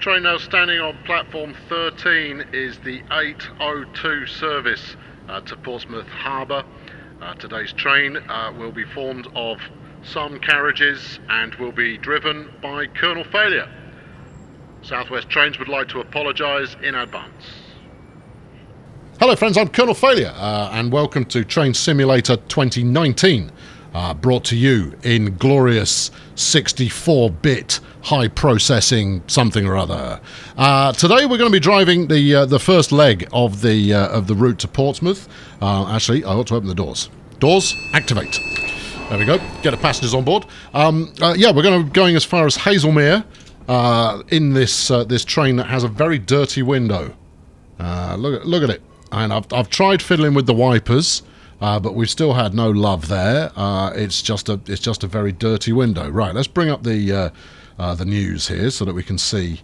Train now standing on platform 13 is the 8:02 service to Portsmouth Harbour. Today's train will be formed of some carriages and will be driven by Colonel Failure. South West Trains would like to apologise in advance. Hello friends, I'm Colonel Failure and welcome to Train Simulator 2019, brought to you in glorious 64-bit high processing something or other. Today we're going to be driving the first leg of the route to Portsmouth. Actually, I ought to open the doors. Doors, activate. There we go. Get the passengers on board. Yeah, we're going as far as Haslemere in this train that has a very dirty window. Look at it. And I've tried fiddling with the wipers, but we've still had no love there. It's just a very dirty window. Right, let's bring up the news here so that we can see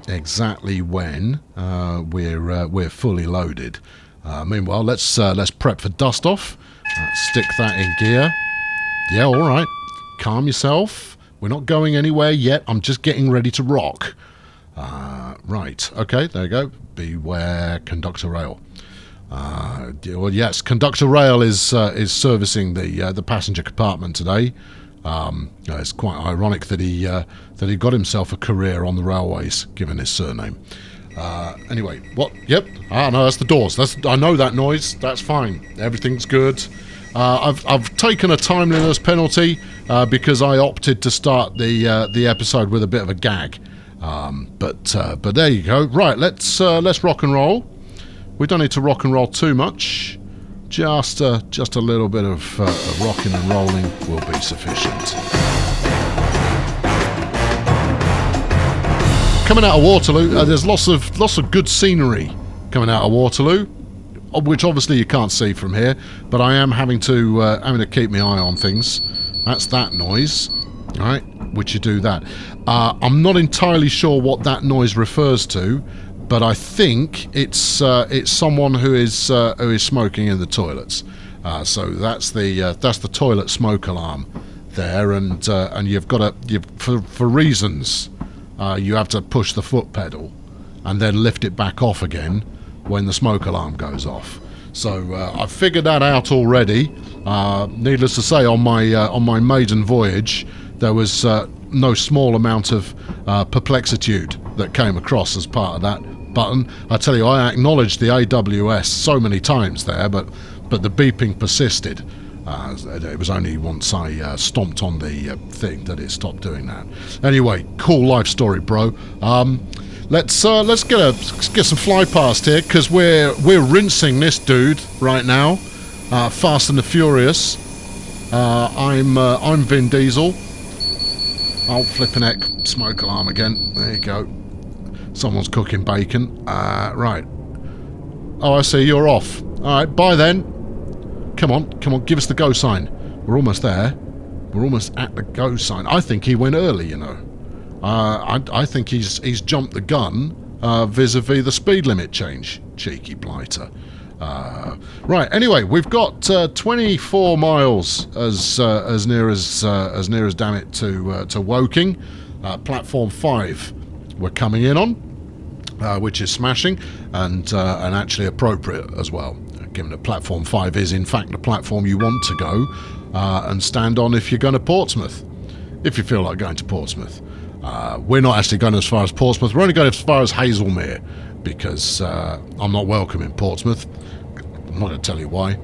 exactly when we're fully loaded. Meanwhile, let's prep for dust off. Stick that in gear. Yeah, all right. Calm yourself. We're not going anywhere yet. I'm just getting ready to rock. Right. Okay. There you go. Beware conductor rail. Well, yes, conductor rail is servicing the passenger compartment today. It's quite ironic that he got himself a career on the railways, given his surname. Anyway, what? Yep. No, that's the doors. I know that noise. That's fine. Everything's good. I've taken a timeliness penalty because I opted to start the episode with a bit of a gag. But there you go. Right, let's rock and roll. We don't need to rock and roll too much. Just a little bit of rocking and rolling will be sufficient. Coming out of Waterloo, there's lots of good scenery coming out of Waterloo, which obviously you can't see from here. But I am having to keep my eye on things. That's that noise, all right? Which you do that. I'm not entirely sure what that noise refers to, but I think it's someone who is smoking in the toilets. So that's the toilet smoke alarm there, and you've got for reasons you have to push the foot pedal and then lift it back off again when the smoke alarm goes off. So I've figured that out already. Needless to say, on my maiden voyage, there was no small amount of perplexitude that came across as part of that button. I tell you, I acknowledged the AWS so many times there, but the beeping persisted. It was only once I stomped on the thing that it stopped doing that. Anyway, cool life story, bro. Let's get some fly past here, because we're rinsing this dude right now. Fast and the Furious. I'm Vin Diesel. Oh, flipping heck, smoke alarm again. There you go. Someone's cooking bacon. Right. Oh, I see, you're off. Alright, bye then. Come on, give us the go sign. We're almost there. We're almost at the go sign. I think he went early, you know. I think he's jumped the gun vis-a-vis the speed limit change. Cheeky blighter. Right, anyway, we've got 24 miles as near as damn it to Woking. Platform 5 we're coming in on, which is smashing and actually appropriate as well, given that platform 5 is in fact the platform you want to go and stand on if you're going to Portsmouth, if you feel like going to Portsmouth. We're not actually going as far as Portsmouth. We're only going as far as Haslemere, because I'm not welcome in Portsmouth. I'm not going to tell you why,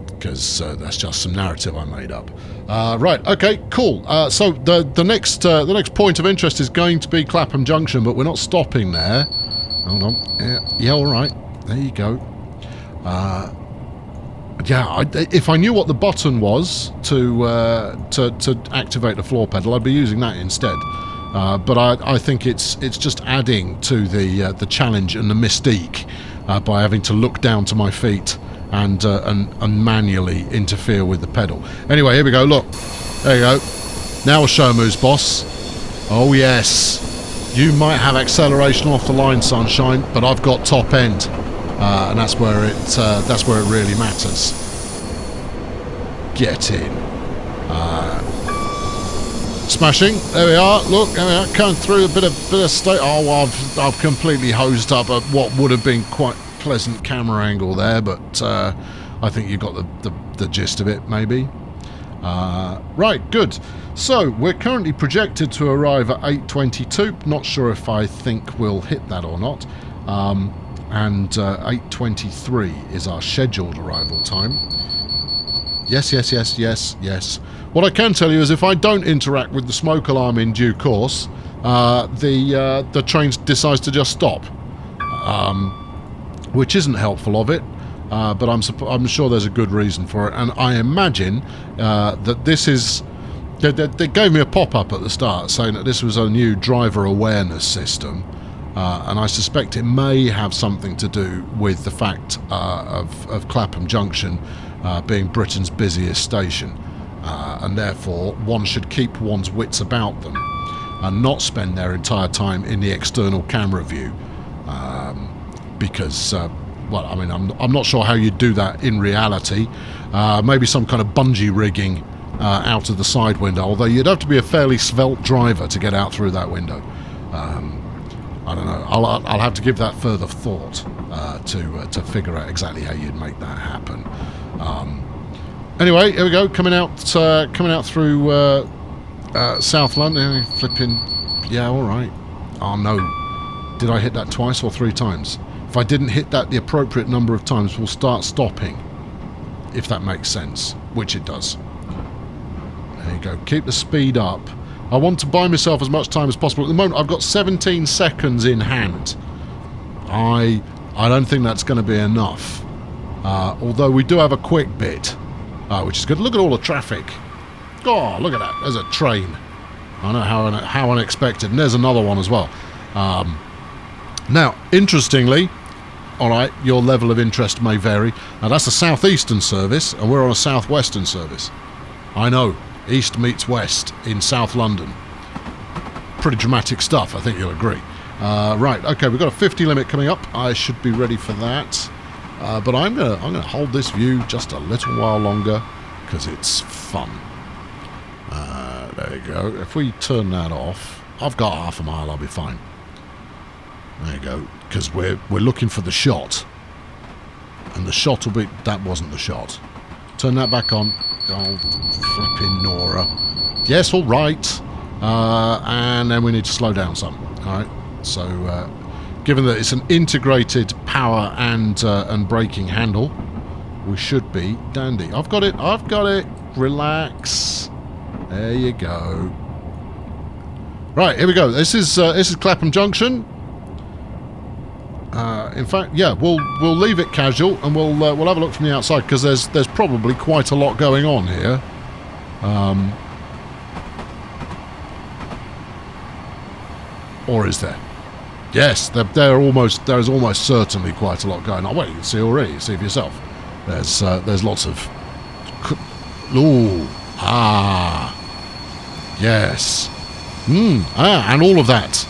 because that's just some narrative I made up. Right, okay, cool. So the next point of interest is going to be Clapham Junction, but we're not stopping there. Hold on. Yeah, all right. There you go. Yeah, if I knew what the button was to activate the floor pedal, I'd be using that instead. But I think it's just adding to the challenge and the mystique by having to look down to my feet and manually interfere with the pedal. Anyway, here we go. Look, there you go. Now we'll show 'em who's boss. Oh yes, you might have acceleration off the line, sunshine, but I've got top end, and that's where it really matters. Get in. Smashing. There we are. Look, there we are. Coming through a bit of state. Oh, I've completely hosed up at what would have been quite pleasant camera angle there, but I think you got the gist of it, maybe. Right, good. So we're currently projected to arrive at 8:22. Not sure if I think we'll hit that or not. And 8:23 is our scheduled arrival time. Yes. What I can tell you is if I don't interact with the smoke alarm in due course, the train decides to just stop, which isn't helpful of it. But I'm sure there's a good reason for it, and I imagine that this is. They gave me a pop-up at the start saying that this was a new driver awareness system, and I suspect it may have something to do with the fact of Clapham Junction being Britain's busiest station, and therefore one should keep one's wits about them and not spend their entire time in the external camera view, because. Well, I mean, I'm not sure how you do that in reality. Maybe some kind of bungee rigging out of the side window, although you'd have to be a fairly svelte driver to get out through that window. I don't know. I'll have to give that further thought to figure out exactly how you'd make that happen. Anyway, here we go. Coming out through South London. Flipping. Yeah, all right. Oh no. Did I hit that twice or 3 times? If I didn't hit that the appropriate number of times, we'll start stopping, if that makes sense, which it does. There you go. Keep the speed up. I want to buy myself as much time as possible. At the moment, I've got 17 seconds in hand. I don't think that's going to be enough. Although we do have a quick bit, which is good. Look at all the traffic. Oh, look at that. There's a train. I know how unexpected. And there's another one as well. Now, interestingly, all right, your level of interest may vary. Now, that's a southeastern service, and we're on a southwestern service. I know, east meets west in South London. Pretty dramatic stuff, I think you'll agree. Right, okay, we've got a 50 limit coming up. I should be ready for that. But I'm gonna hold this view just a little while longer, because it's fun. There you go. If we turn that off, I've got half a mile, I'll be fine. There you go, because we're looking for the shot, and the shot will be. That wasn't the shot. Turn that back on. Oh, flipping Nora. Yes, all right. And then we need to slow down some. All right. So, given that it's an integrated power and braking handle, we should be dandy. I've got it. Relax. There you go. Right, here we go. This is Clapham Junction. In fact, yeah, we'll leave it casual, and we'll have a look from the outside, because there's probably quite a lot going on here. Or is there? Yes, there is almost certainly quite a lot going on. Well, you can see already. See for yourself. There's lots of. Ooh, yes, and all of that.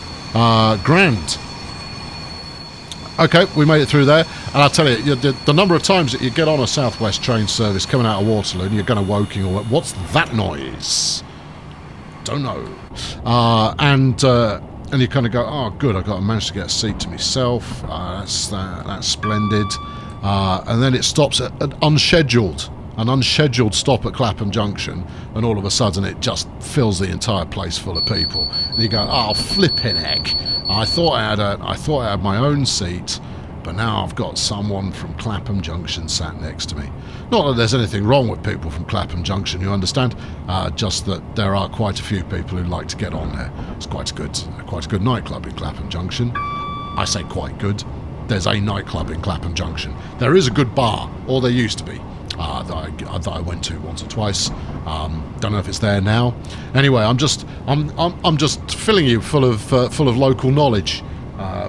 Grand. Okay, we made it through there, and I'll tell you, the number of times that you get on a Southwest train service coming out of Waterloo and you're going to Woking, or what's that noise? Don't know. And you kind of go, oh, good, I managed to get a seat to myself. That's splendid. And then it stops at an unscheduled stop at Clapham Junction, and all of a sudden it just fills the entire place full of people. And you go, oh, flipping heck! I thought I had my own seat, but now I've got someone from Clapham Junction sat next to me. Not that there's anything wrong with people from Clapham Junction, you understand? Just that there are quite a few people who like to get on there. It's quite a good nightclub in Clapham Junction. I say quite good. There's a nightclub in Clapham Junction. There is a good bar, or there used to be. That I went to once or twice. Don't know if it's there now. Anyway, I'm just filling you full of local knowledge,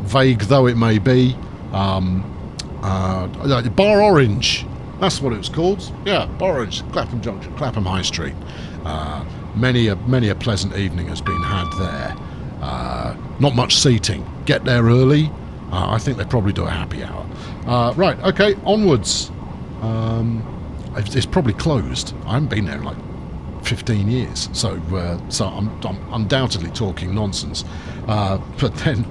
vague though it may be. Bar Orange, that's what it was called. Yeah, Bar Orange, Clapham Junction, Clapham High Street. Many a pleasant evening has been had there. Not much seating. Get there early. I think they probably do a happy hour. Right, okay, onwards. It's probably closed. I haven't been there in like 15 years. So I'm undoubtedly talking nonsense. But then,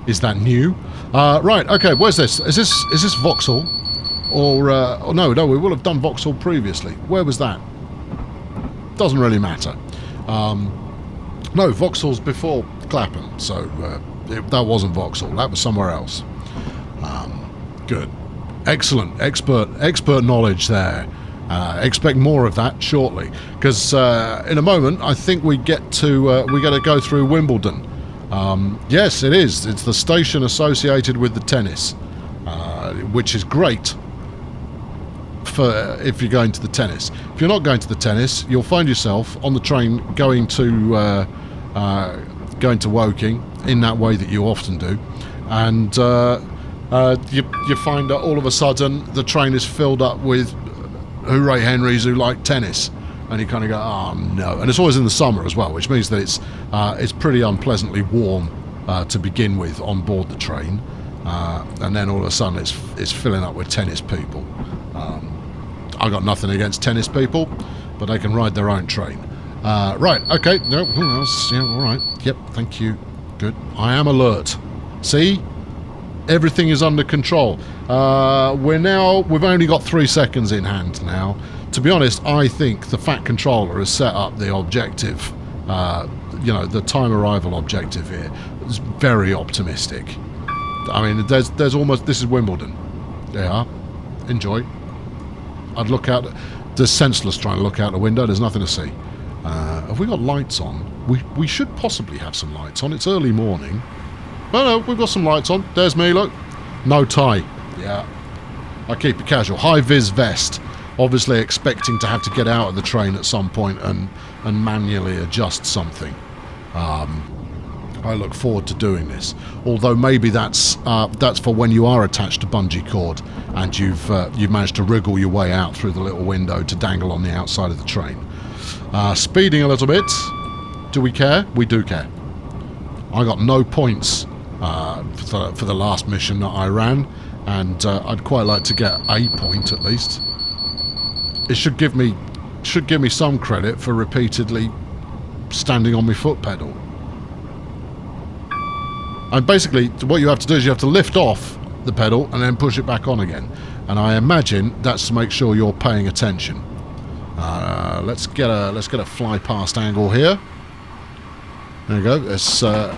is that new? Right, okay, where's this? Is this Vauxhall? Or no, we will have done Vauxhall previously. Where was that? Doesn't really matter. No, Vauxhall's before Clapham, so that wasn't Vauxhall. That was somewhere else. Good. Excellent. Expert knowledge there. Expect more of that shortly, because in a moment I think we get to go through Wimbledon. Yes, it is. It's the station associated with the tennis, which is great for if you're going to the tennis. If you're not going to the tennis, you'll find yourself on the train going to Woking in that way that you often do, and you find that all of a sudden the train is filled up with hooray Henrys who like tennis, and you kind of go, oh no. And it's always in the summer as well, which means that it's pretty unpleasantly warm to begin with on board the train, and then all of a sudden it's filling up with tennis people. I got nothing against tennis people, but they can ride their own train. Right, okay, no, who else? Yeah, all right, yep, thank you, good. I am alert. See? Everything is under control. We've only got 3 seconds in hand now. To be honest, I think the Fat Controller has set up the objective, the time arrival objective here. It's very optimistic. I mean, there's almost, this is Wimbledon. They are. Enjoy. I'd look out, there's senseless trying to look out the window, there's nothing to see. Have we got lights on? We should possibly have some lights on. It's early morning. No, we've got some lights on. There's me, look. No tie. Yeah. I keep it casual. High-vis vest. Obviously expecting to have to get out of the train at some point and manually adjust something. I look forward to doing this. Although maybe that's for when you are attached to bungee cord and you've managed to wriggle your way out through the little window to dangle on the outside of the train. Speeding a little bit. Do we care? We do care. I got no points for the last mission that I ran, and I'd quite like to get a point at least. It should give me some credit for repeatedly standing on my foot pedal. And basically, what you have to do is you have to lift off the pedal and then push it back on again. And I imagine that's to make sure you're paying attention. Let's get a fly past angle here. There you go. That's a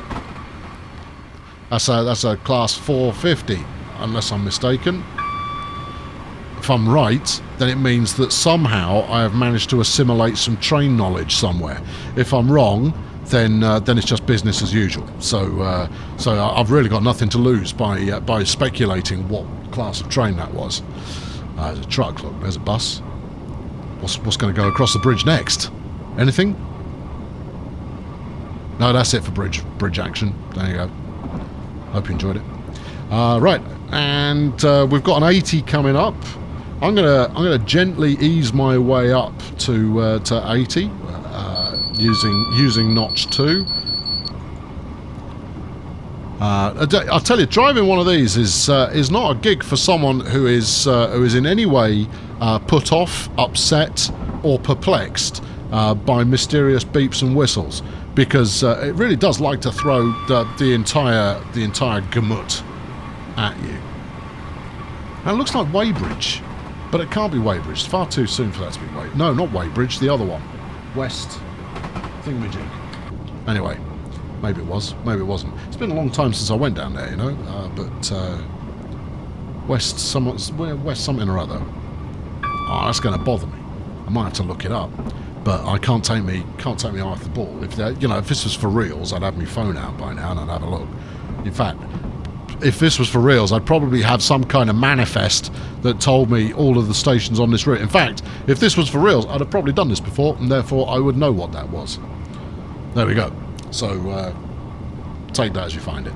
class 450, unless I'm mistaken. If I'm right, then it means that somehow I have managed to assimilate some train knowledge somewhere. If I'm wrong, then it's just business as usual. So I've really got nothing to lose by speculating what class of train that was. There's a truck. Look, there's a bus. What's going to go across the bridge next? Anything? No, that's it for bridge action. There you go. Hope you enjoyed it. Right, and we've got an 80 coming up. I'm gonna gently ease my way up to 80 using notch 2. I'll tell you, driving one of these is not a gig for someone who is in any way put off, upset, or perplexed by mysterious beeps and whistles, because it really does like to throw the entire gamut at you. And it looks like Weybridge, but it can't be Weybridge. It's far too soon for that to be Weybridge. No, not Weybridge, the other one. West thingamajig. Anyway, maybe it was, maybe it wasn't. It's been a long time since I went down there, but West something or other. Oh, that's going to bother me. I might have to look it up, but I can't take me off the ball. If this was for reals, I'd have my phone out by now and I'd have a look. In fact, if this was for reals, I'd probably have some kind of manifest that told me all of the stations on this route. In fact, if this was for reals, I'd have probably done this before, and therefore I would know what that was. There we go. So, take that as you find it.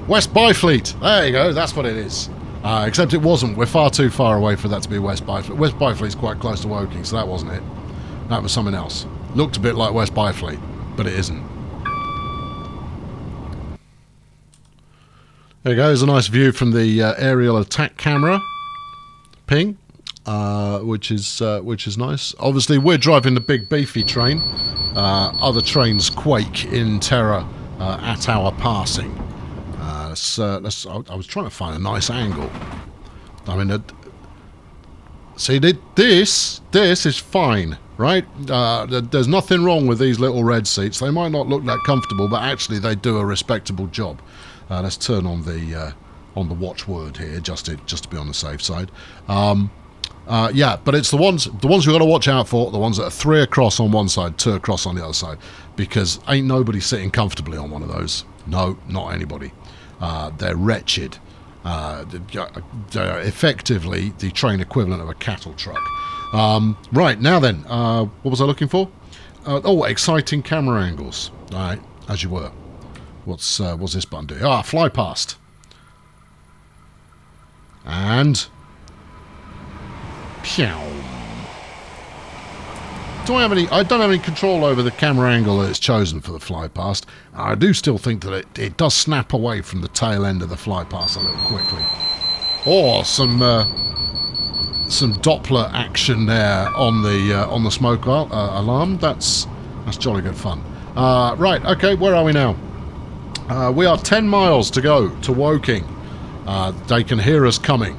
West Byfleet. There you go. That's what it is. Except it wasn't. We're far too far away for that to be West Byfleet. West Byfleet's quite close to Woking, so that wasn't it. That was something else. Looked a bit like West Byfleet, but it isn't. There you go. There's a nice view from the aerial attack camera. Ping. which is nice. Obviously, we're driving the big beefy train. Other trains quake in terror at our passing. I was trying to find a nice angle. I mean, see, this is fine, right? There's nothing wrong with these little red seats. They might not look that comfortable, but actually they do a respectable job. Let's turn on the watchword here, just to be on the safe side. Yeah, but it's the ones you've got to watch out for, the ones that are 3 across on one side, 2 across on the other side, because ain't nobody sitting comfortably on one of those. No, not anybody. They're wretched. They're effectively the train equivalent of a cattle truck. Right, now then, what was I looking for? Exciting camera angles. All right, as you were. What's this button do? Fly past. And... Pew. I don't have any control over the camera angle that it's chosen for the fly past. I do still think that it does snap away from the tail end of the fly past a little quickly. Or some Doppler action there on the smoke alarm. That's jolly good fun. Right, okay, where are we now? We are 10 miles to go to Woking. They can hear us coming.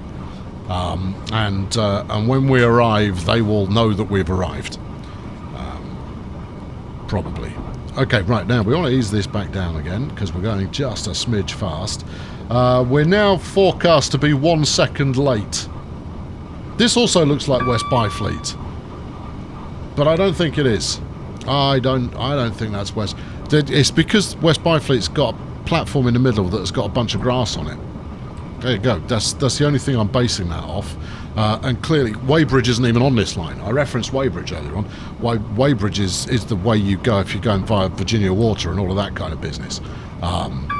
And when we arrive, they will know that we've arrived. Probably. Okay, right, now we want to ease this back down again, because we're going just a smidge fast. We're now forecast to be 1 second late. This also looks like West Byfleet, but I don't think it is. I don't think that's West. It's because West Byfleet's got a platform in the middle that has got a bunch of grass on it. There you go. That's the only thing I'm basing that off. And clearly, Weybridge isn't even on this line. I referenced Weybridge earlier on. Weybridge is the way you go if you're going via Virginia Water and all of that kind of business,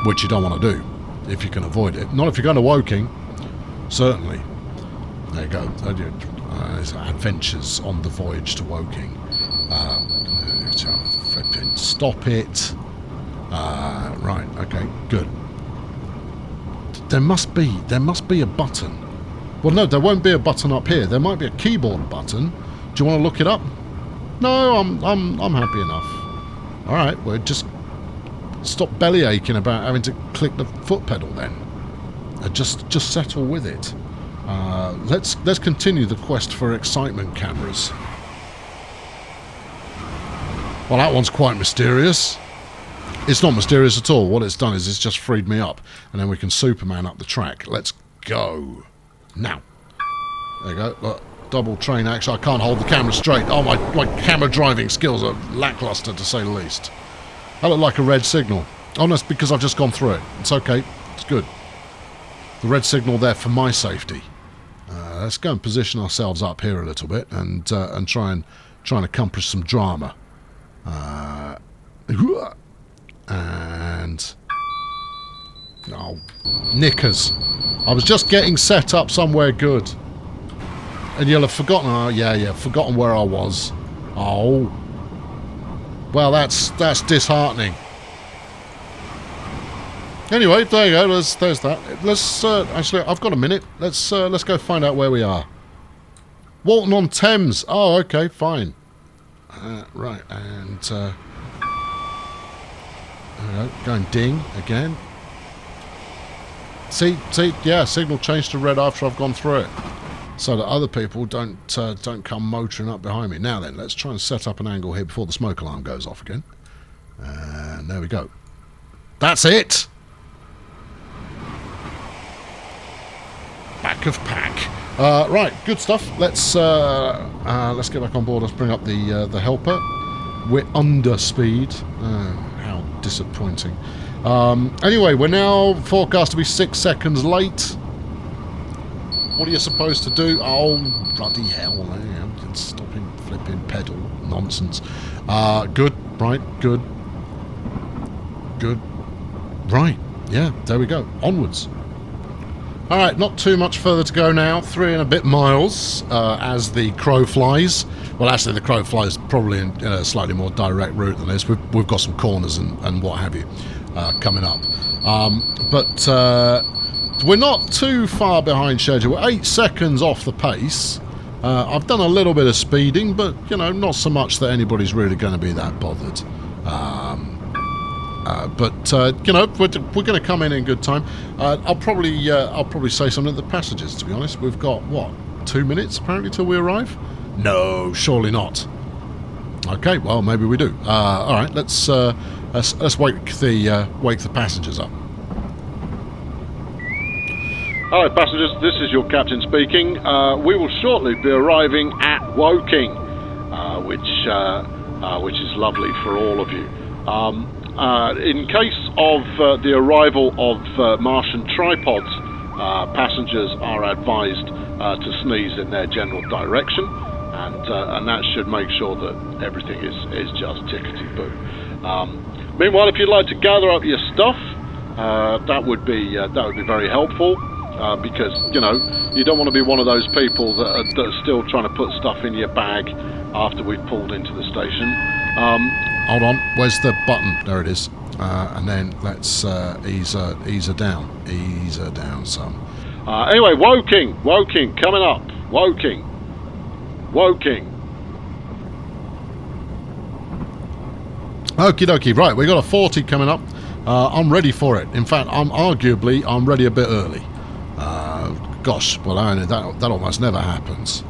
which you don't want to do if you can avoid it. Not if you're going to Woking, certainly. There you go. Adventures on the voyage to Woking. Flipping stop it. Right. Okay. Good. There must be a button. Well, no, there won't be a button up here. There might be a keyboard button. Do you want to look it up? No, I'm happy enough. All right, well, just stop belly aching about having to click the foot pedal then. Just settle with it. Let's continue the quest for excitement cameras. Well, that one's quite mysterious. It's not mysterious at all. What it's done is it's just freed me up, and then we can Superman up the track. Let's go. Now. There you go. Look, double train action. I can't hold the camera straight. Oh, my camera driving skills are lackluster, to say the least. I look like a red signal. Oh, that's because I've just gone through it. It's okay. It's good. The red signal there for my safety. Let's go and position ourselves up here a little bit and try and accomplish some drama. And... oh, knickers. I was just getting set up somewhere good. And you'll have forgotten... oh, yeah, forgotten where I was. Oh. Well, that's disheartening. Anyway, there you go. There's that. Let's... actually, I've got a minute. Let's go find out where we are. Walton-on-Thames. Oh, okay, fine. Right, and... going ding again. See, yeah, signal changed to red after I've gone through it, so that other people don't come motoring up behind me. Now then, let's try and set up an angle here before the smoke alarm goes off again. And there we go. That's it. Back of pack. Right, good stuff. Let's get back on board. Let's bring up the helper. We're under speed. How disappointing. Anyway, we're now forecast to be 6 seconds late. What are you supposed to do? Oh, bloody hell. Stopping flipping pedal. Nonsense. Good. Right. Good. Good. Right. Yeah, there we go. Onwards. Alright, not too much further to go now. 3 and a bit miles as the crow flies. Well, actually, the crow flies probably in a slightly more direct route than this. We've got some corners and what have you coming up. But we're not too far behind schedule. We're 8 seconds off the pace. I've done a little bit of speeding, but, you know, not so much that anybody's really going to be that bothered. But you know, we're going to come in good time. I'll probably say something to the passengers, to be honest. We've got, what, 2 minutes, apparently, till we arrive? No, surely not. Okay, well, maybe we do. All right, let's wake the passengers up. Hello passengers, this is your captain speaking. We will shortly be arriving at Woking, which is lovely for all of you. In case of the arrival of Martian tripods, passengers are advised to sneeze in their general direction, and that should make sure that everything is just tickety-boo. Meanwhile, if you'd like to gather up your stuff, that would be very helpful. Because, you know, you don't want to be one of those people that are still trying to put stuff in your bag after we've pulled into the station. Hold on, where's the button? There it is. And then let's ease her down. Ease her down some. Anyway, Woking, coming up. Woking. Okie dokie, right, we got a 40 coming up. I'm ready for it. In fact, I'm ready a bit early. Gosh, well, that almost never happens,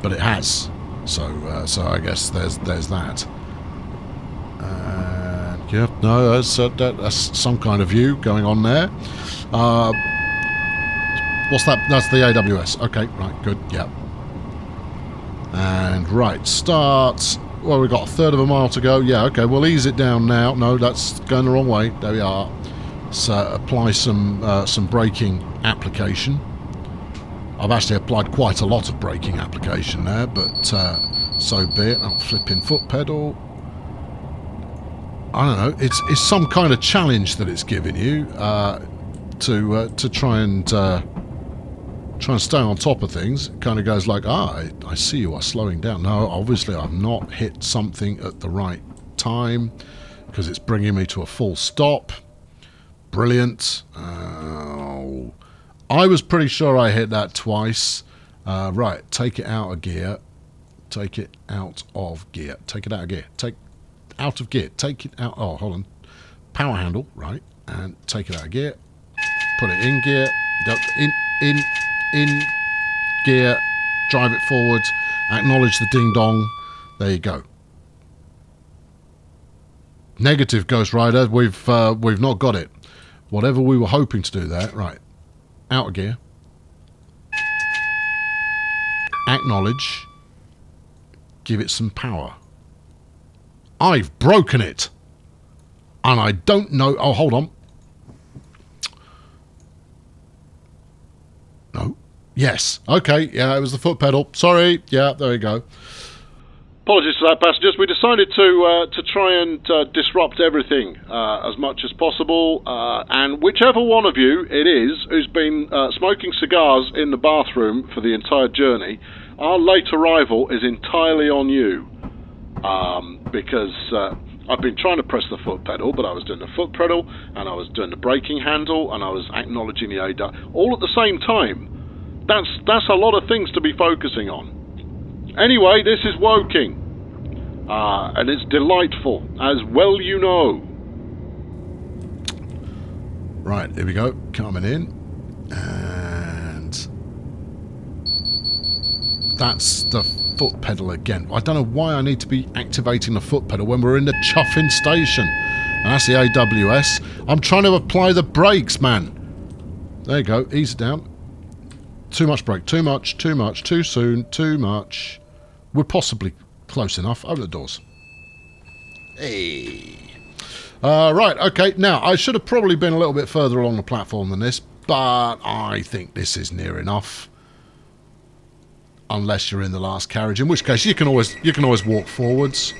but it has. So I guess there's that. Yeah, no, that's some kind of view going on there. What's that? That's the AWS. Okay, right, good, yeah. And right, start. Well, we've got a third of a mile to go. Yeah, okay, we'll ease it down now. No, that's going the wrong way. There we are. So apply some braking application. I've actually applied quite a lot of braking application there, but so be it. I'll flipping foot pedal. I don't know. It's some kind of challenge that it's giving you to try and stay on top of things. It kind of goes like, I see you are slowing down. No, obviously I've not hit something at the right time because it's bringing me to a full stop. Brilliant. I was pretty sure I hit that twice. Right, take it out of gear. Take it out of gear. Take it out of gear. Take out of gear. Take it out. Oh, hold on. Power handle, right, and take it out of gear. Put it in gear. In gear. Drive it forward. Acknowledge the ding dong. There you go. Negative, Ghost Rider. We've not got it. Whatever we were hoping to do there. Right. Out of gear. Acknowledge. Give it some power. I've broken it. And I don't know... Oh, hold on. No. Yes. Okay. Yeah, it was the foot pedal. Sorry. Yeah, there you go. Apologies for that, passengers. We decided to try and disrupt everything as much as possible, and whichever one of you it is who's been smoking cigars in the bathroom for the entire journey, our late arrival is entirely on you, because I've been trying to press the foot pedal, but I was doing the foot pedal, and I was doing the braking handle, and I was acknowledging the ADA, all at the same time. That's a lot of things to be focusing on. Anyway, this is Woking, and it's delightful, as well you know. Right, here we go, coming in, and that's the foot pedal again. I don't know why I need to be activating the foot pedal when we're in the chuffing station. And that's the AWS. I'm trying to apply the brakes, man. There you go, ease it down. Too much brake, too much, too soon, too much. We're possibly close enough. Open the doors. Hey. Right, okay. Now, I should have probably been a little bit further along the platform than this, but I think this is near enough. Unless you're in the last carriage, in which case you can always walk forwards,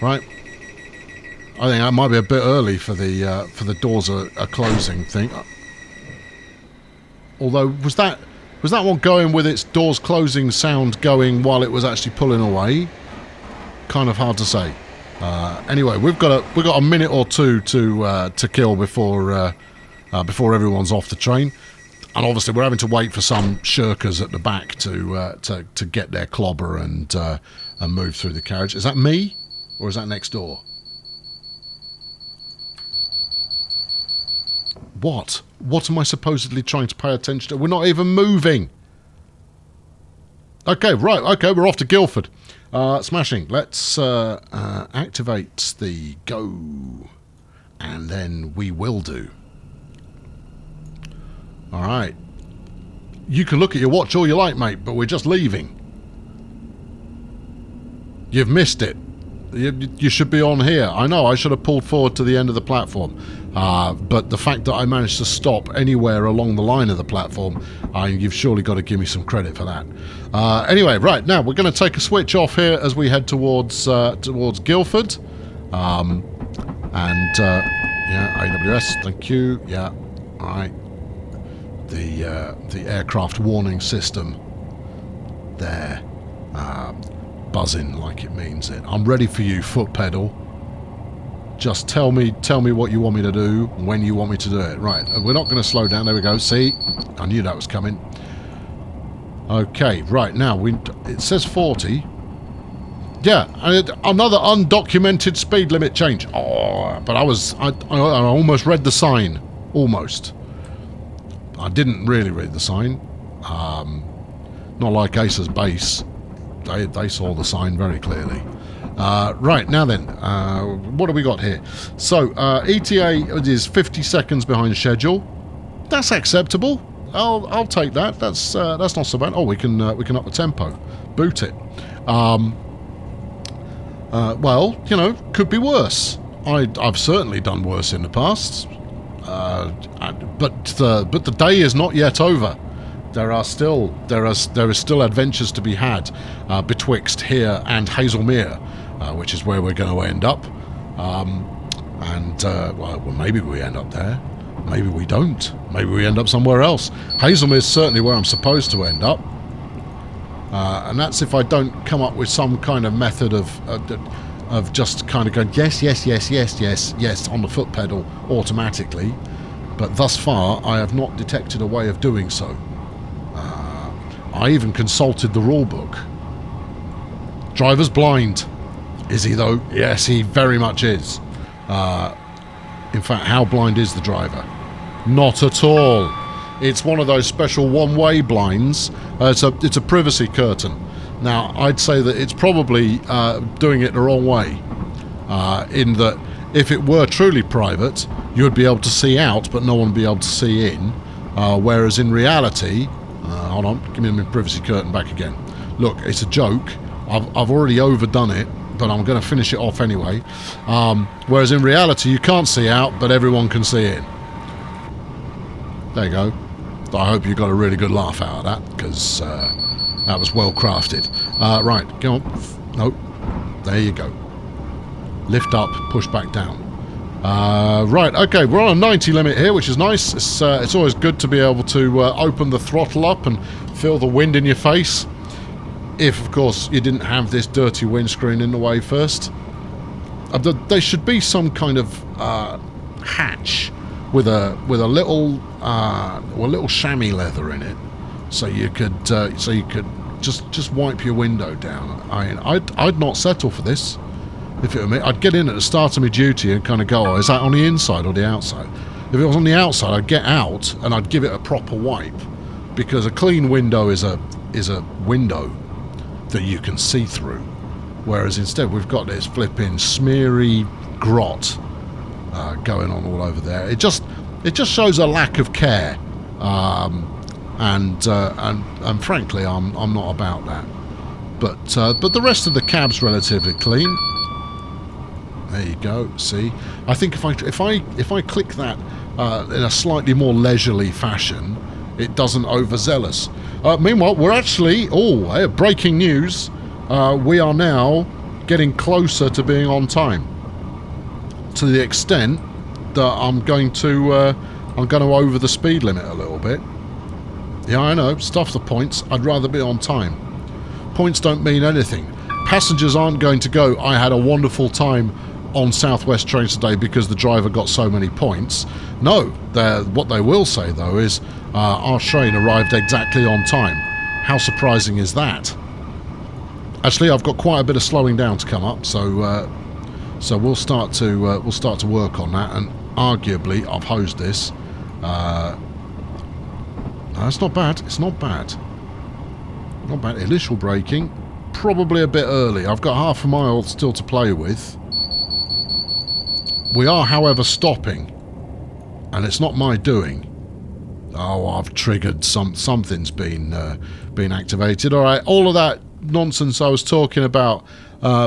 right? I think that might be a bit early for the doors are closing thing. Although, was that one going with its doors closing sound going while it was actually pulling away? Kind of hard to say. Anyway, we've got a minute or two to kill before everyone's off the train. obviously we're having to wait for some shirkers at the back to get their clobber and move through the carriage. Is that me, or is that next door? What? What am I supposedly trying to pay attention to? We're not even moving. Okay, right. Okay, we're off to Guildford. Smashing. Let's activate the go, and then we will do. All right. You can look at your watch all you like, mate, but we're just leaving. You've missed it. You should be on here. I know, I should have pulled forward to the end of the platform. But the fact that I managed to stop anywhere along the line of the platform, you've surely got to give me some credit for that. Anyway, right, now we're going to take a switch off here as we head towards Guildford. Yeah, AWS, thank you. Yeah, all right. The aircraft warning system there, buzzing like it means it. I'm ready for you, foot pedal. Just tell me what you want me to do, when you want me to do it. Right, we're not going to slow down. There we go. See, I knew that was coming. Okay, right now it says 40. Yeah, and another undocumented speed limit change. Oh, but I almost read the sign, almost. I didn't really read the sign. Not like Ace's base. They saw the sign very clearly. Right, now then, what have we got here? So, ETA is 50 seconds behind schedule. That's acceptable. I'll take that. That's not so bad. Oh, we can up the tempo. Boot it. Well, you know, could be worse. I've certainly done worse in the past. But the day is not yet over. There is still adventures to be had betwixt here and Haslemere, which is where we're going to end up. Well, maybe we end up there. Maybe we don't. Maybe we end up somewhere else. Haslemere is certainly where I'm supposed to end up. And that's if I don't come up with some kind of method of just kind of going yes, yes, yes, yes, yes, yes on the foot pedal automatically. But thus far, I have not detected a way of doing so. I even consulted the rule book. Driver's blind. Is he though? Yes, he very much is. In fact, how blind is the driver? Not at all. It's one of those special one-way blinds. It's a privacy curtain. Now, I'd say that it's probably doing it the wrong way. In that, if it were truly private, you would be able to see out, but no one would be able to see in. Whereas in reality, hold on, give me my privacy curtain back again. Look, it's a joke. I've already overdone it, but I'm going to finish it off anyway. Whereas in reality, you can't see out, but everyone can see in. There you go. I hope you got a really good laugh out of that, because that was well crafted. Right, go on. Nope. There you go. Lift up, push back down. Right, okay, we're on a 90 limit here, which is nice. It's always good to be able to open the throttle up and feel the wind in your face. If, of course, you didn't have this dirty windscreen in the way first. There should be some kind of hatch with a little chamois leather in it, so you could just wipe your window down. I'd not settle for this. If it were me, I'd get in at the start of my duty and kind of go, oh, is that on the inside or the outside? If it was on the outside, I'd get out and I'd give it a proper wipe, because a clean window is a window that you can see through, whereas instead we've got this flipping smeary grot going on all over there. It just shows a lack of care, and frankly, I'm not about that. But the rest of the cab's relatively clean. There you go. See, I think if I click that in a slightly more leisurely fashion, it doesn't overzealous. Meanwhile, we're actually breaking news. We are now getting closer to being on time, to the extent that I'm going to over the speed limit a little bit. Yeah, I know. Stuff the points. I'd rather be on time. Points don't mean anything. Passengers aren't going to go, I had a wonderful time on Southwest trains today because the driver got so many points. No, what they will say though is our train arrived exactly on time. How surprising is that? Actually, I've got quite a bit of slowing down to come up, so we'll start to work on that. And arguably, I've hosed this. No, it's not bad. It's not bad. Not bad. Initial braking, probably a bit early. I've got half a mile still to play with. We are, however, stopping, and it's not my doing. Oh, I've triggered something's been activated. All right, all of that nonsense I was talking about,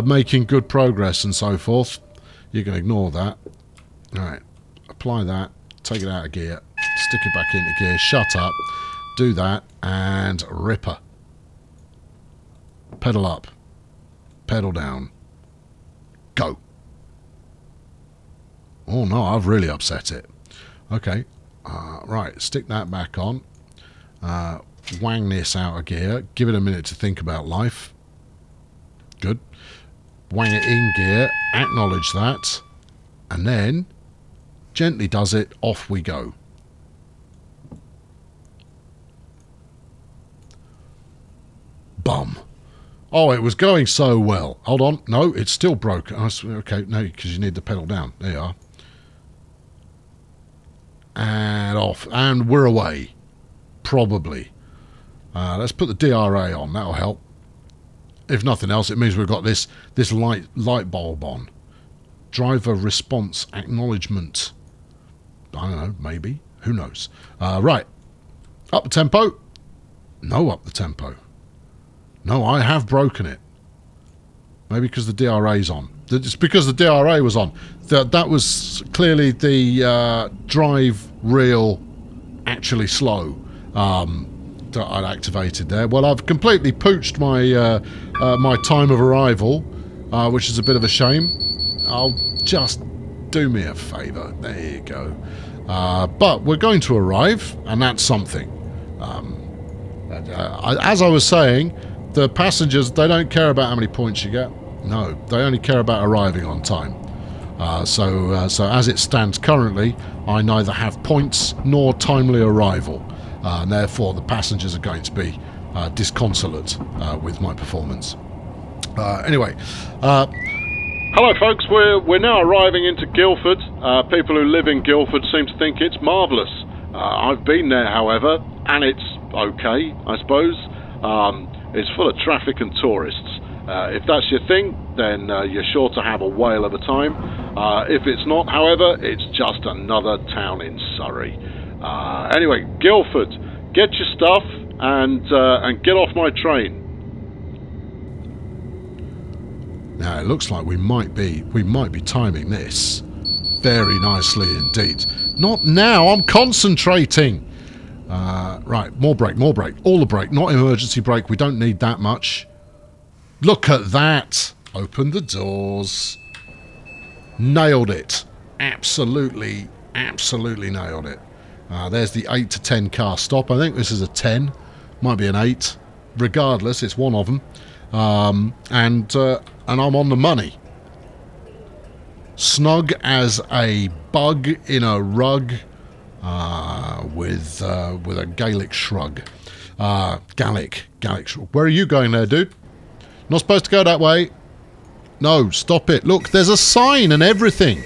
making good progress and so forth. You can ignore that. All right, apply that. Take it out of gear. Stick it back into gear. Shut up. Do that and ripper. Pedal up. Pedal down. Go. Oh no, I've really upset it. Okay. Right, stick that back on. Wang this out of gear. Give it a minute to think about life. Good. Wang it in gear. Acknowledge that. And then, gently does it. Off we go. Bum. Oh, it was going so well. Hold on. No, it's still broken. Okay, no, because you need the pedal down. There you are. And off. And we're away. Probably. Let's put the DRA on. That'll help. If nothing else, it means we've got this light bulb on. Driver response acknowledgement. I don't know. Maybe. Who knows? Right. Up the tempo. No, up the tempo. No, I have broken it. Maybe because the DRA's on. It's because the DRA was on. That was clearly the drive reel actually slow that I'd activated there. Well, I've completely pooched my my time of arrival, which is a bit of a shame. I'll just do me a favour. There you go. But we're going to arrive, and that's something. As I was saying, the passengers, they don't care about how many points you get. No, they only care about arriving on time. So as it stands currently, I neither have points nor timely arrival. And therefore, the passengers are going to be disconsolate with my performance. Anyway. Hello folks, we're now arriving into Guildford. People who live in Guildford seem to think it's marvellous. I've been there, however, and it's okay, I suppose. It's full of traffic and tourists. If that's your thing, then you're sure to have a whale of a time. If it's not, however, it's just another town in Surrey. Anyway, Guildford, get your stuff and get off my train. Now it looks like we might be timing this very nicely indeed. Not now. I'm concentrating. Right, more brake. All the brake, not emergency brake. We don't need that much. Look at that. Open the doors. Nailed it. Absolutely nailed it. There's the 8 to 10 car stop. I think this is a 10. Might be an 8. Regardless, it's one of them. And I'm on the money. Snug as a bug in a rug. With a Gaelic shrug. Gallic shrug. Where are you going there, dude? Not supposed to go that way. No, stop it. Look, there's a sign and everything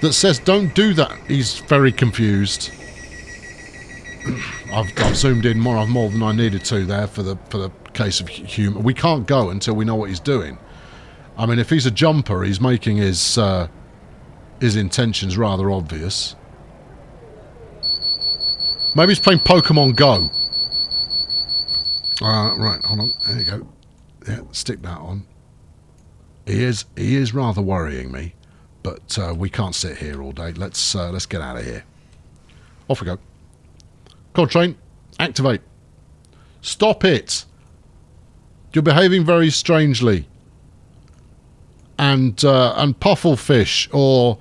that says don't do that. He's very confused. I've zoomed in more than I needed to there for the case of humour. We can't go until we know what he's doing. I mean, if he's a jumper, he's making his intentions rather obvious. Maybe he's playing Pokemon Go. Right, hold on. There you go. Yeah, stick that on. He is rather worrying me, but we can't sit here all day. Let's get out of here. Off we go. Come on, train. Activate. Stop it. You're behaving very strangely. And Pufflefish or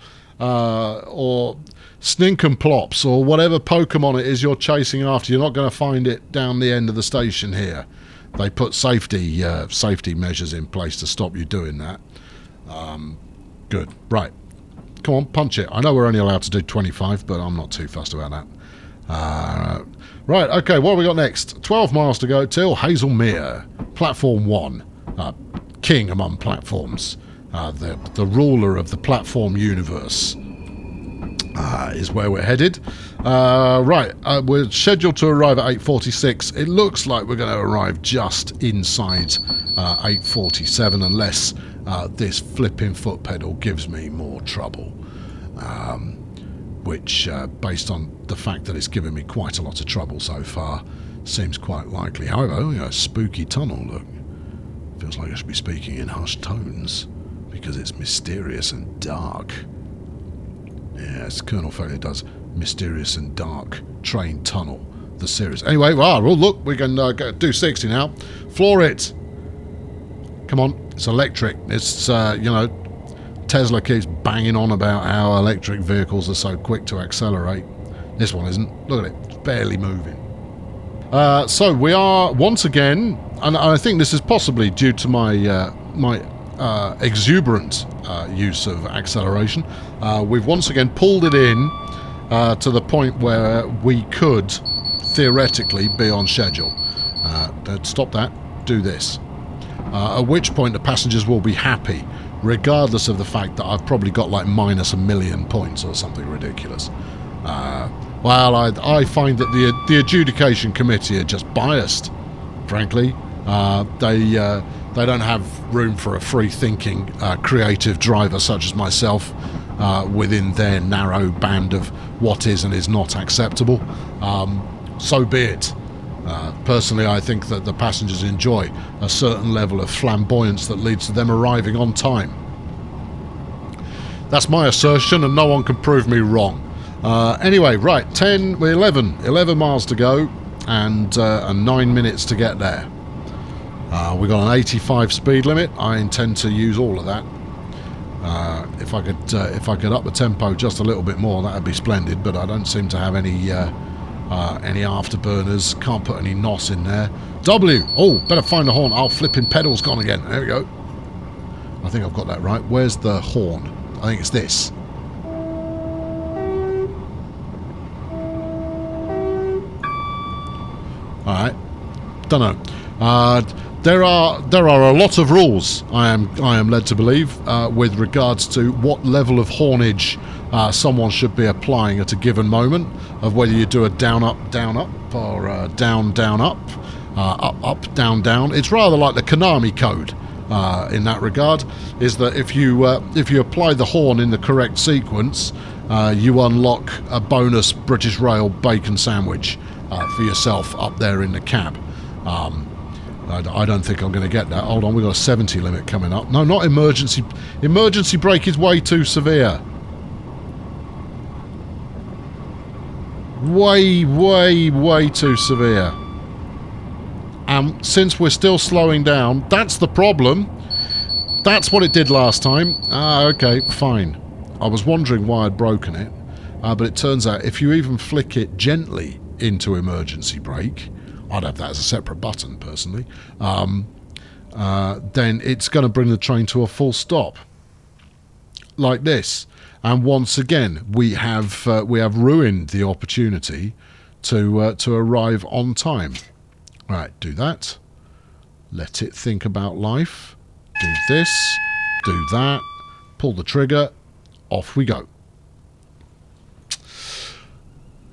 Snink'n'Plops or whatever Pokemon it is you're chasing after, you're not going to find it down the end of the station here. They put safety measures in place to stop you doing that. Good. Right. Come on, punch it. I know we're only allowed to do 25, but I'm not too fussed about that. Right, okay, what have we got next? 12 miles to go till Haslemere. Platform 1. King among platforms. The ruler of the platform universe. Is where we're headed. Right, we're scheduled to arrive at 8:46. It looks like we're going to arrive just inside 8:47 unless this flipping foot pedal gives me more trouble. Which, based on the fact that it's given me quite a lot of trouble so far, seems quite likely. However, a spooky tunnel, look. Feels like I should be speaking in hushed tones because it's mysterious and dark. Yes, Colonel Failure does Mysterious and Dark Train Tunnel, the series. Anyway, well, look, we can do 60 now. Floor it. Come on, it's electric. It's, Tesla keeps banging on about how electric vehicles are so quick to accelerate. This one isn't. Look at it, it's barely moving. So we are, once again, and I think this is possibly due to my exuberant use of acceleration. We've once again pulled it in to the point where we could theoretically be on schedule. Stop that, do this. At which point the passengers will be happy, regardless of the fact that I've probably got like minus 1 million points or something ridiculous. Well, I find that the adjudication committee are just biased, frankly. They don't have room for a free-thinking, creative driver such as myself within their narrow band of what is and is not acceptable. So be it. Personally, I think that the passengers enjoy a certain level of flamboyance that leads to them arriving on time. That's my assertion, and no one can prove me wrong. Anyway, right, 11 miles to go, and 9 minutes to get there. We've got an 85 speed limit. I intend to use all of that. If I could up the tempo just a little bit more, that'd be splendid. But I don't seem to have any afterburners. Can't put any NOS in there. W. Oh, better find the horn. Oh, flipping pedal's gone again. There we go. I think I've got that right. Where's the horn? I think it's this. All right. Don't know. There are a lot of rules, I am led to believe, with regards to what level of hornage someone should be applying at a given moment, of whether you do a down up, or a down up, up down. It's rather like the Konami code in that regard. Is that if you apply the horn in the correct sequence, you unlock a bonus British Rail bacon sandwich for yourself up there in the cab. I don't think I'm going to get that. Hold on, we've got a 70 limit coming up. No, not emergency. Emergency brake is way too severe. Way too severe. Since we're still slowing down, that's the problem. That's what it did last time. Okay, fine. I was wondering why I'd broken it. But it turns out if you even flick it gently into emergency brake, I'd have that as a separate button, personally, then it's going to bring the train to a full stop. Like this. And once again, we have ruined the opportunity to arrive on time. Right, do that. Let it think about life. Do this. Do that. Pull the trigger. Off we go.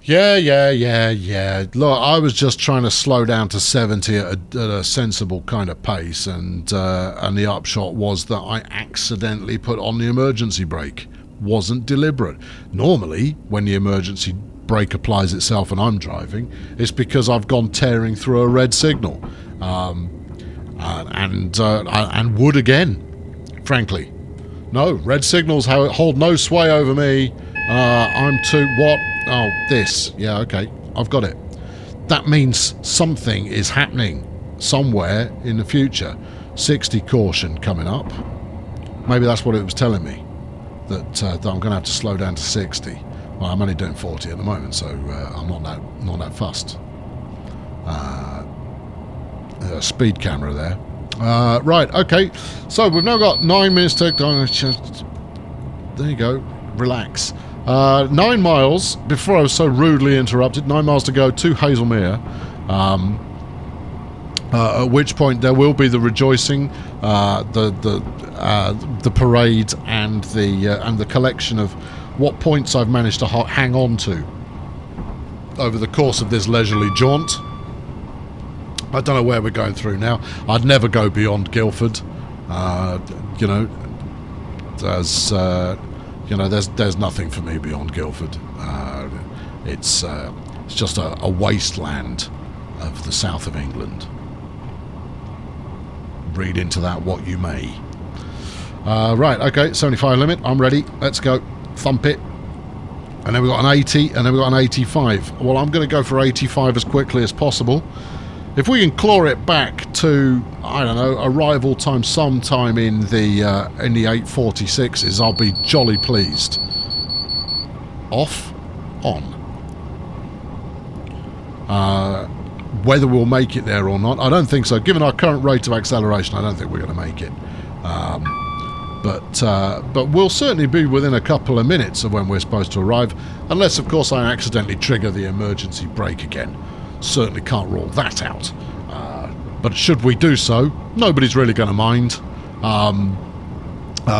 Yeah. Look, I was just trying to slow down to 70 at a sensible kind of pace, and the upshot was that I accidentally put on the emergency brake. Wasn't deliberate. Normally, when the emergency brake applies itself and I'm driving, it's because I've gone tearing through a red signal, and would again, frankly. No, red signals hold no sway over me. I'm too what? Oh, this. Yeah, okay. I've got it. That means something is happening somewhere in the future. 60 caution coming up. Maybe that's what it was telling me. That I'm going to have to slow down to 60. Well, I'm only doing 40 at the moment, so I'm not that fussed. Speed camera there. Right, okay. So we've now got 9 minutes to... there you go. Relax. 9 miles, before I was so rudely interrupted, 9 miles to go to Haslemere, at which point there will be the rejoicing, the parade, and the collection of what points I've managed to hang on to over the course of this leisurely jaunt. I don't know where we're going through now. I'd never go beyond Guildford. You know, there's nothing for me beyond Guildford. It's just a wasteland of the south of England. Read into that what you may. Right, okay, 75 limit. I'm ready. Let's go. Thump it. And then we've got an 80, and then we've got an 85. Well, I'm going to go for 85 as quickly as possible. If we can claw it back to, I don't know, arrival time sometime in the 846s, I'll be jolly pleased. Off, on. Whether we'll make it there or not, I don't think so. Given our current rate of acceleration, I don't think we're going to make it. But we'll certainly be within a couple of minutes of when we're supposed to arrive, unless, of course, I accidentally trigger the emergency brake again. Certainly can't rule that out. But should we do so, nobody's really going to mind.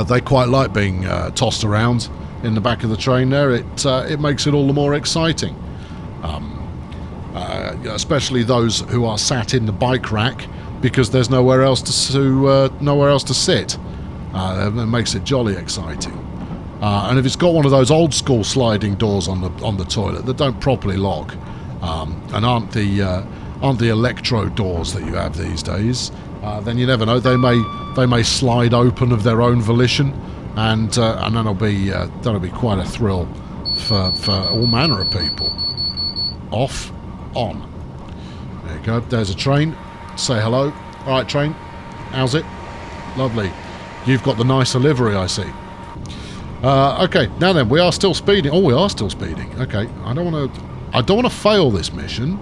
They quite like being tossed around in the back of the train there. It makes it all the more exciting. Especially those who are sat in the bike rack, because there's nowhere else to sit. It makes it jolly exciting. And if it's got one of those old school sliding doors on the toilet that don't properly lock, and aren't the electro doors that you have these days, then you never know. They may slide open of their own volition, and that'll be quite a thrill for all manner of people. Off, on. There you go. There's a train. Say hello. All right, train. How's it? Lovely. You've got the nicer livery, I see. Okay, now then, we are still speeding. Oh, we are still speeding. Okay, I don't want to fail this mission,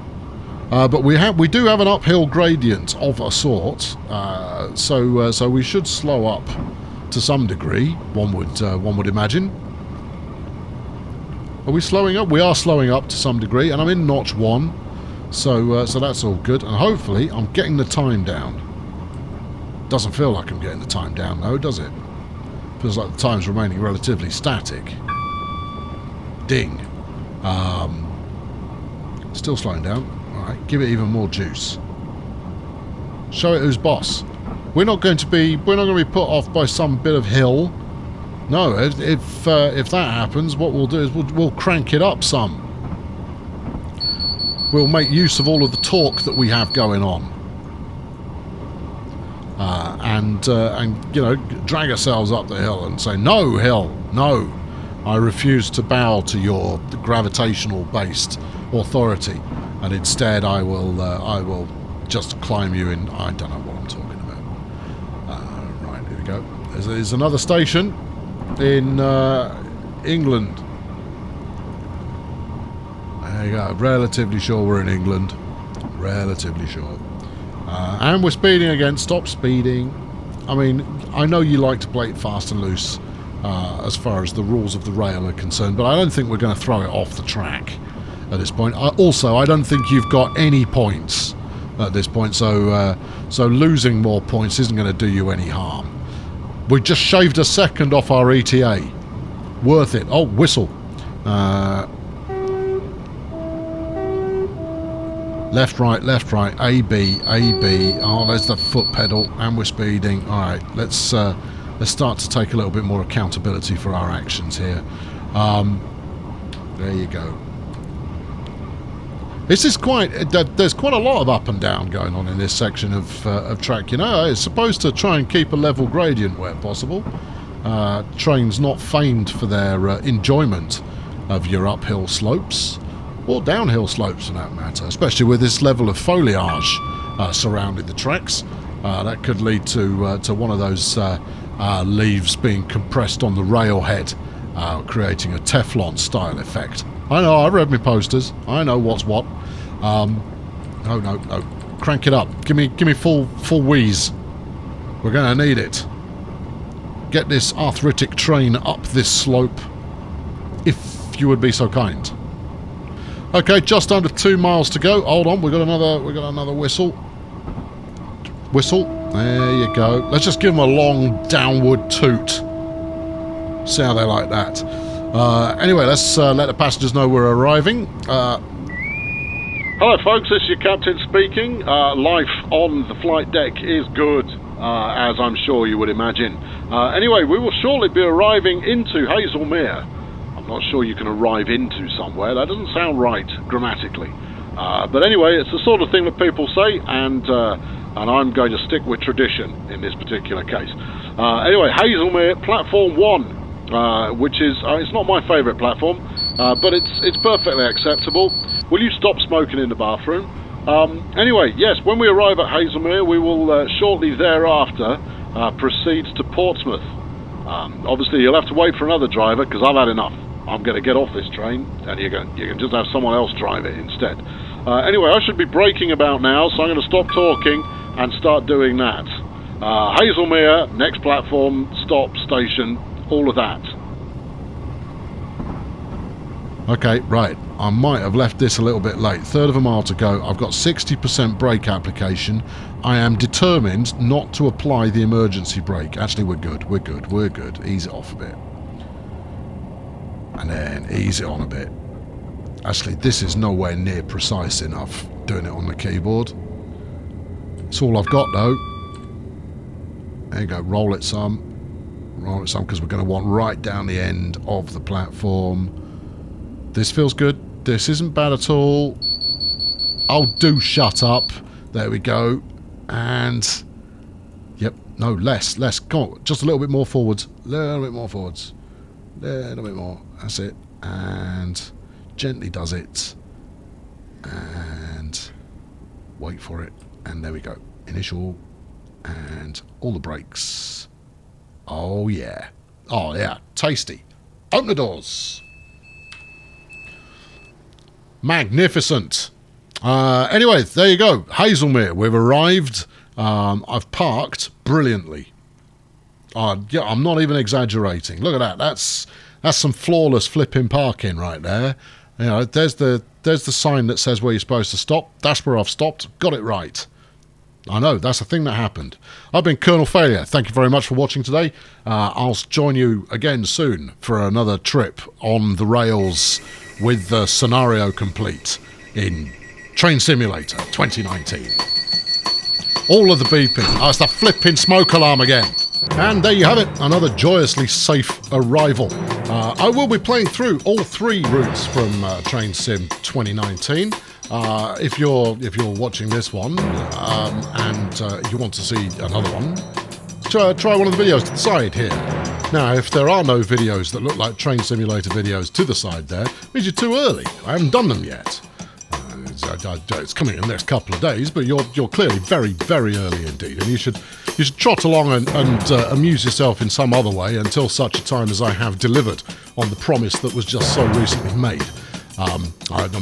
but we do have an uphill gradient of a sort, so we should slow up to some degree. One would imagine. Are we slowing up? We are slowing up to some degree, and I'm in notch 1, so that's all good. And hopefully, I'm getting the time down. Doesn't feel like I'm getting the time down, though, does it? Feels like the time's remaining relatively static. Ding. Still slowing down. Alright, give it even more juice. Show it who's boss. We're not going to be put off by some bit of hill. No, if that happens, what we'll do is we'll crank it up some. We'll make use of all of the torque that we have going on. And you know, drag ourselves up the hill and say, no, hill, no, I refuse to bow to your gravitational-based authority, and instead I will just climb you in. I don't know what I'm talking about. Right, here we go. There's another station in England. There you go. Relatively sure we're in England. Relatively sure. And we're speeding again. Stop speeding. I mean, I know you like to play it fast and loose as far as the rules of the rail are concerned, but I don't think we're going to throw it off the track at this point. Also, I don't think you've got any points at this point, so losing more points isn't going to do you any harm. We just shaved a second off our ETA. Worth it. Oh, whistle. Left, right, A, B. Oh, there's the foot pedal, and we're speeding. All right, let's start to take a little bit more accountability for our actions here. There you go. This is there's quite a lot of up and down going on in this section of track. You know, it's supposed to try and keep a level gradient where possible. Trains not famed for their enjoyment of your uphill slopes. Or downhill slopes for that matter, especially with this level of foliage surrounding the tracks. That could lead to one of those leaves being compressed on the railhead, creating a Teflon style effect. I know, I've read my posters. I know what's what. No, crank it up. Give me full wheeze. We're going to need it. get this arthritic train up this slope, if you would be so kind. Okay, just under 2 miles to go. Hold on, we got another whistle. Whistle. There you go. Let's just give them a long downward toot. See how they like that. Anyway, let's let the passengers know we're arriving. Hello folks, this is your captain speaking. Life on the flight deck is good, as I'm sure you would imagine. Anyway, we will shortly be arriving into Haslemere. I'm not sure you can arrive into somewhere, that doesn't sound right grammatically. But anyway, it's the sort of thing that people say, and I'm going to stick with tradition in this particular case. Anyway, Haslemere, platform 1, which is, it's not my favourite platform, but it's perfectly acceptable. Will you stop smoking in the bathroom? Anyway, yes, when we arrive at Haslemere, we will shortly thereafter proceed to Portsmouth. Obviously, you'll have to wait for another driver, because I've had enough. I'm going to get off this train, and you can just have someone else drive it instead. Anyway, I should be braking about now, so I'm going to stop talking and start doing that. Haslemere, next platform, stop, station, all of that. Okay, right. I might have left this a little bit late. Third of a mile to go. I've got 60% brake application. I am determined not to apply the emergency brake. Actually, we're good. We're good. We're good. Ease it off a bit. And then ease it on a bit. Actually, this is nowhere near precise enough doing it on the keyboard. It's all I've got, though. There you go. Roll it some. Roll it some, because we're going to want right down the end of the platform. This feels good. This isn't bad at all. Oh, do shut up. There we go. And... Yep. No, less. Come on. Just a little bit more forwards. A little bit more forwards. A little bit more. That's it. And... Gently does it. And... Wait for it. And there we go. Initial. And all the brakes. Oh, yeah. Oh, yeah. Tasty. Open the doors. Magnificent. Anyway, there you go. Haslemere. We've arrived. I've parked brilliantly. Yeah, I'm not even exaggerating. Look at that. That's some flawless flipping parking right there. You know, there's the sign that says where you're supposed to stop. That's where I've stopped. Got it right. I know, that's a thing that happened. I've been Colonel Failure. Thank you very much for watching today. I'll join you again soon for another trip on the rails with the scenario complete in Train Simulator 2019. All of the beeping. Oh, it's the flipping smoke alarm again. And there you have it, another joyously safe arrival. I will be playing through all 3 routes from Train Sim 2019. If you're watching this one and you want to see another one, try one of the videos to the side here. Now, if there are no videos that look like Train Simulator videos to the side there, it means you're too early. I haven't done them yet. It's coming in the next couple of days, but you're clearly very, very early indeed, and you should trot along and amuse yourself in some other way until such a time as I have delivered on the promise that was just so recently made.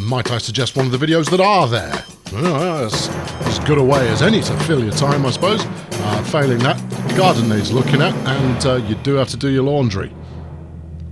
Might I suggest one of the videos that are there? That's as good a way as any to fill your time, I suppose. Failing that, the garden needs looking at, and you do have to do your laundry.